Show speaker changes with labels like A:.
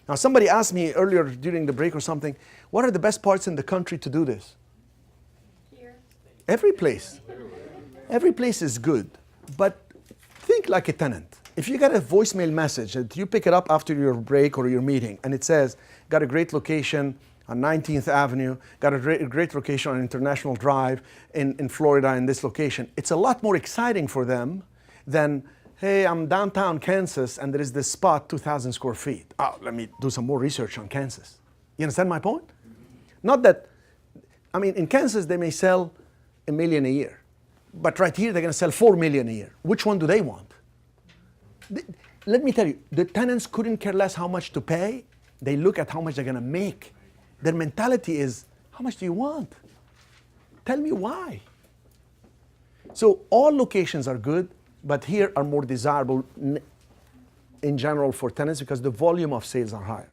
A: Now, somebody asked me earlier during the break or something, what are the best parts in the country to do this?
B: Here.
A: Every place. Every place is good. But think like a tenant. If you get a voicemail message that you pick it up after your break or your meeting, and it says, got a great location on 19th Avenue, got a great location on International Drive in Florida in this location, it's a lot more exciting for them than, hey, I'm downtown Kansas and there is this spot, 2,000 square feet. Oh, let me do some more research on Kansas. You understand my point? Not that, I mean, in Kansas they may sell $1 million a year, but right here they're going to sell $4 million a year. Which one do they want? Let me tell you, the tenants couldn't care less how much to pay. They look at how much they're going to make. Their mentality is, how much do you want? Tell me why. So all locations are good, but here are more desirable in general for tenants because the volume of sales are higher.